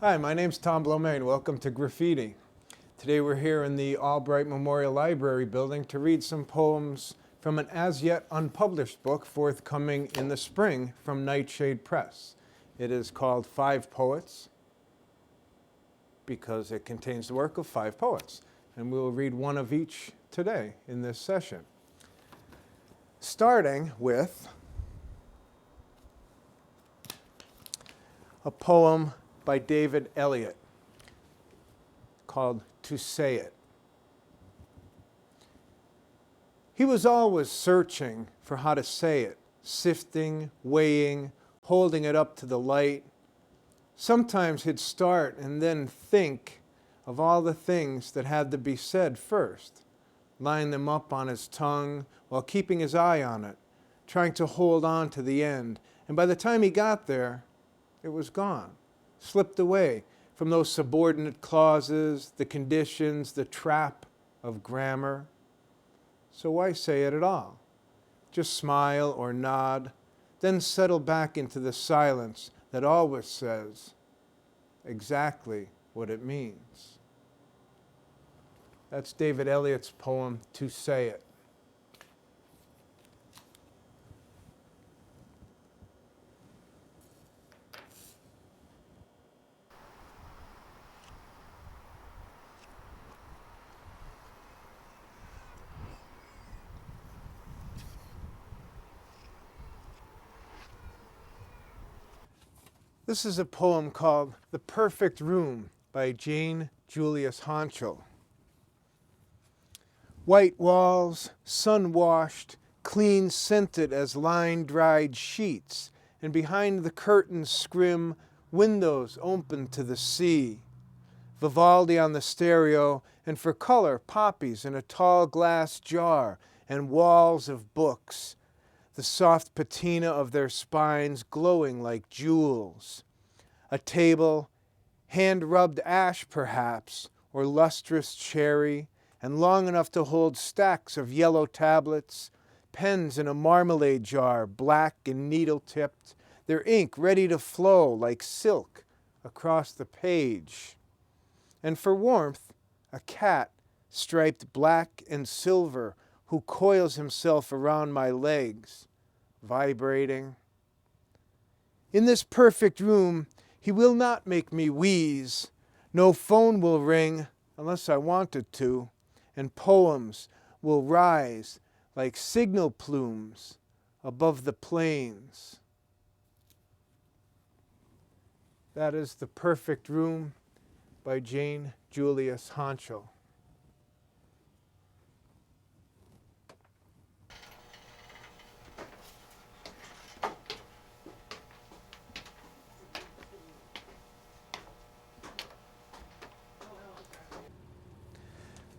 Hi, my name's Tom Blomain. Welcome to Graffiti. Today we're here in the Albright Memorial Library building to read some poems from an as-yet unpublished book forthcoming in the spring from Nightshade Press. It is called 5 Poets because it contains the work of 5 poets. And we will read one of each today in this session. Starting with a poem by David Eliot called To Say It. He was always searching for how to say it, sifting, weighing, holding it up to the light. Sometimes he'd start and then think of all the things that had to be said first, line them up on his tongue while keeping his eye on it, trying to hold on to the end. And by the time he got there, it was gone, slipped away from those subordinate clauses, the conditions, the trap of grammar. So why say it at all? Just smile or nod, then settle back into the silence that always says exactly what it means. That's David Eliot's poem, To Say It. This is a poem called The Perfect Room by Jane Julius Honchel. White walls, sun-washed, clean scented as line-dried sheets, and behind the curtains scrim windows open to the sea. Vivaldi on the stereo, and for color, poppies in a tall glass jar, and walls of books, the soft patina of their spines glowing like jewels. A table, hand-rubbed ash perhaps, or lustrous cherry, and long enough to hold stacks of yellow tablets, pens in a marmalade jar, black and needle-tipped, their ink ready to flow like silk across the page. And for warmth, a cat striped black and silver who coils himself around my legs, vibrating. In this perfect room, he will not make me wheeze. No phone will ring unless I want it to, and poems will rise like signal plumes above the plains. That is The Perfect Room by Jane Julius Honchel.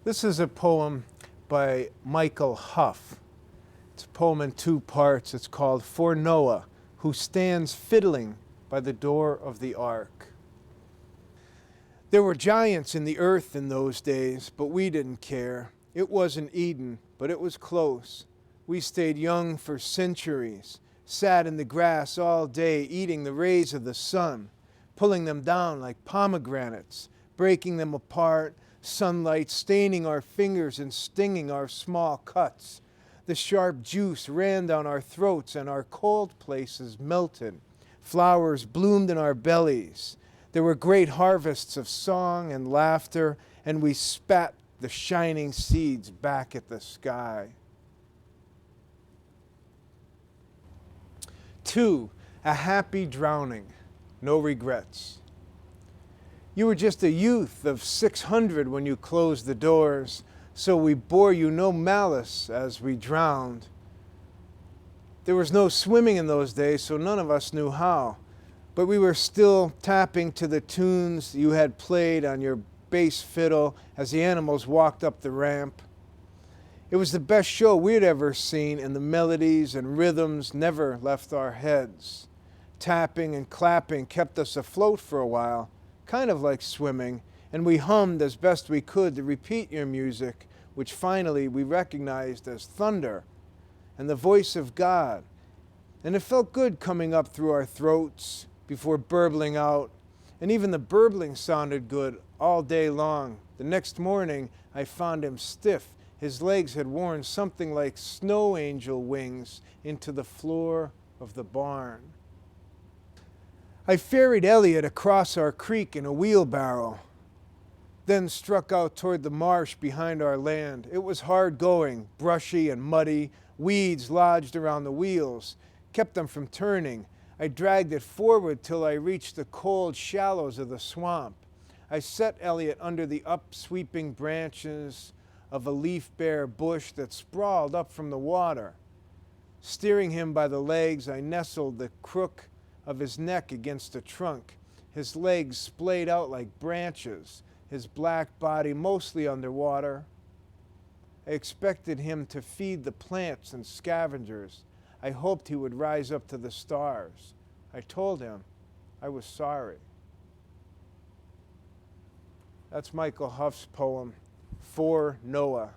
This is a poem by Michael Huff. It's a poem in 2 parts. It's called For Noah, Who Stands Fiddling by the Door of the Ark. There were giants in the earth in those days, but we didn't care. It wasn't Eden, but it was close. We stayed young for centuries, sat in the grass all day eating the rays of the sun, pulling them down like pomegranates, breaking them apart, sunlight staining our fingers and stinging our small cuts. The sharp juice ran down our throats and our cold places melted. Flowers bloomed in our bellies. There were great harvests of song and laughter, and we spat the shining seeds back at the sky. 2. A happy drowning, no regrets. You were just a youth of 600 when you closed the doors, so we bore you no malice as we drowned. There was no swimming in those days, so none of us knew how, but we were still tapping to the tunes you had played on your bass fiddle as the animals walked up the ramp. It was the best show we'd ever seen, and the melodies and rhythms never left our heads. Tapping and clapping kept us afloat for a while, kind of like swimming, and we hummed as best we could to repeat your music, which finally we recognized as thunder and the voice of God. And it felt good coming up through our throats before burbling out, And even the burbling sounded good all day long. The next morning, I found him stiff. His legs had worn something like snow angel wings into the floor of the barn. I ferried Elliot across our creek in a wheelbarrow, then struck out toward the marsh behind our land. It was hard going, brushy and muddy. Weeds lodged around the wheels, kept them from turning. I dragged it forward till I reached the cold shallows of the swamp. I set Elliot under the upsweeping branches of a leaf-bare bush that sprawled up from the water. Steering him by the legs, I nestled the crook of his neck against the trunk. His legs splayed out like branches, his black body mostly underwater. I expected him to feed the plants and scavengers. I hoped he would rise up to the stars. I told him I was sorry. That's Michael Huff's poem, For Noah.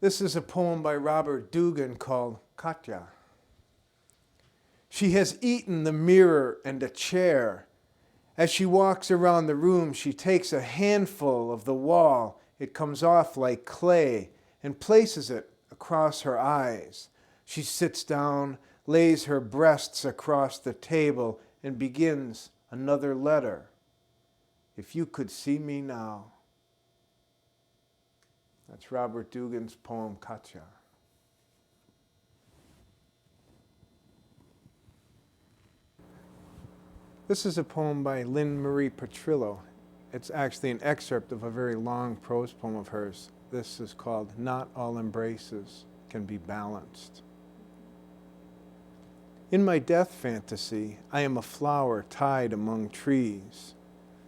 This is a poem by Robert Dugan called Katya. She has eaten the mirror and a chair. As she walks around the room, she takes a handful of the wall. It comes off like clay and places it across her eyes. She sits down, lays her breasts across the table, and begins another letter. If you could see me now. That's Robert Dugan's poem, Katya. This is a poem by Lynn Marie Petrillo. It's actually an excerpt of a very long prose poem of hers. This is called Not All Embraces Can Be Balanced. In my death fantasy, I am a flower tied among trees.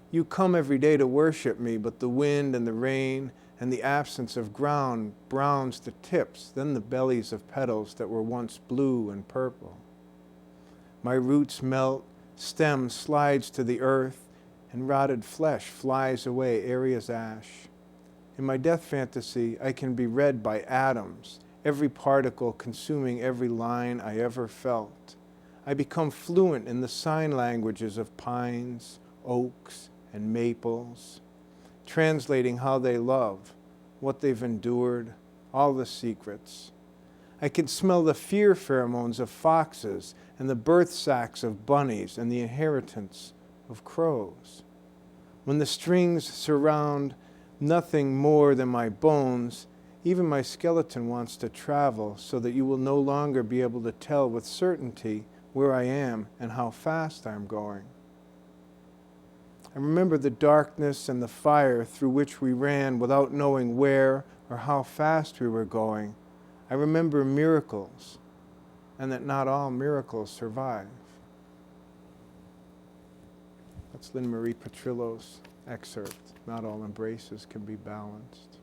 You come every day to worship me, but the wind and the rain and the absence of ground browns the tips, then the bellies of petals that were once blue and purple. My roots melt, stem slides to the earth, and rotted flesh flies away airy as ash. In my death fantasy, I can be read by atoms, every particle consuming every line I ever felt. I become fluent in the sign languages of pines, oaks, and maples, translating how they love, what they've endured, all the secrets. I can smell the fear pheromones of foxes and the birth sacs of bunnies and the inheritance of crows. When the strings surround nothing more than my bones, even my skeleton wants to travel so that you will no longer be able to tell with certainty where I am and how fast I'm going. I remember the darkness and the fire through which we ran without knowing where or how fast we were going. I remember miracles, and that not all miracles survive. That's Lynn Marie Petrillo's excerpt. Not all embraces can be balanced.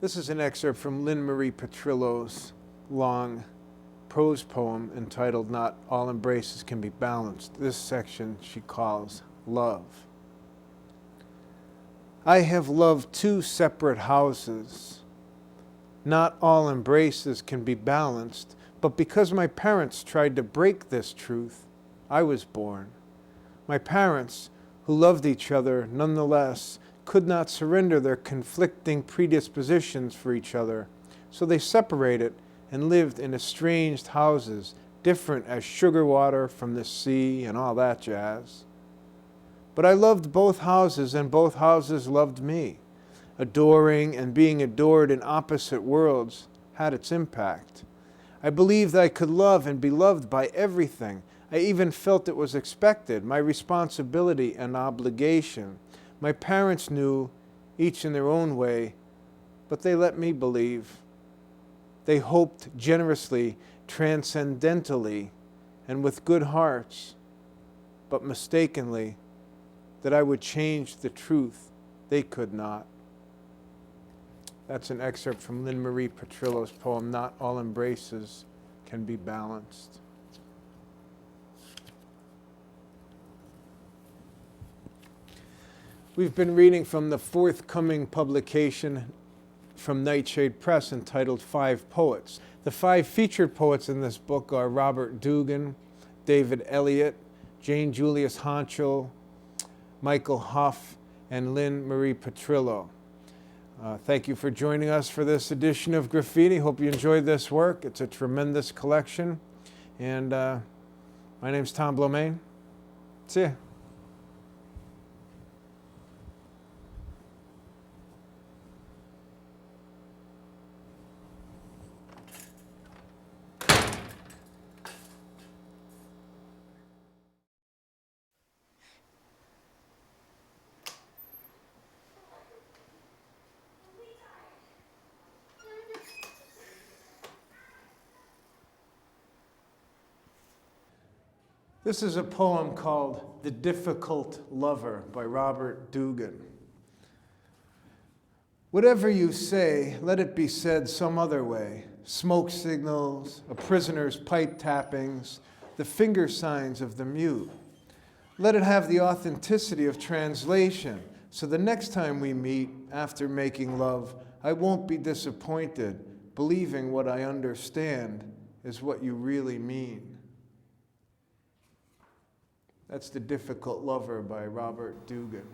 This is an excerpt from Lynn Marie Petrillo's long prose poem entitled Not All Embraces Can Be Balanced. This section she calls Love. I have loved two separate houses. Not all embraces can be balanced, but because my parents tried to break this truth, I was born. My parents, who loved each other nonetheless, could not surrender their conflicting predispositions for each other, so they separated and lived in estranged houses, different as sugar water from the sea and all that jazz. But I loved both houses, and both houses loved me. Adoring and being adored in opposite worlds had its impact. I believed I could love and be loved by everything. I even felt it was expected, my responsibility and obligation. My parents knew, each in their own way, but they let me believe. They hoped generously, transcendentally, and with good hearts, but mistakenly, that I would change the truth. They could not. That's an excerpt from Lynn Marie Petrillo's poem, Not All Embraces Can Be Balanced. We've been reading from the forthcoming publication from Nightshade Press entitled 5 Poets. The 5 featured poets in this book are Robert Dugan, David Eliot, Jane Julius Honchel, Michael Huff, and Lynn Marie Petrillo. Thank you for joining us for this edition of Graffiti. Hope you enjoyed this work. It's a tremendous collection. And my name's Tom Blomain. See ya. This is a poem called The Difficult Lover by Robert Dugan. Whatever you say, let it be said some other way. Smoke signals, a prisoner's pipe tappings, the finger signs of the mute. Let it have the authenticity of translation, so the next time we meet after making love, I won't be disappointed, believing what I understand is what you really mean. That's The Difficult Lover by Robert Dugan.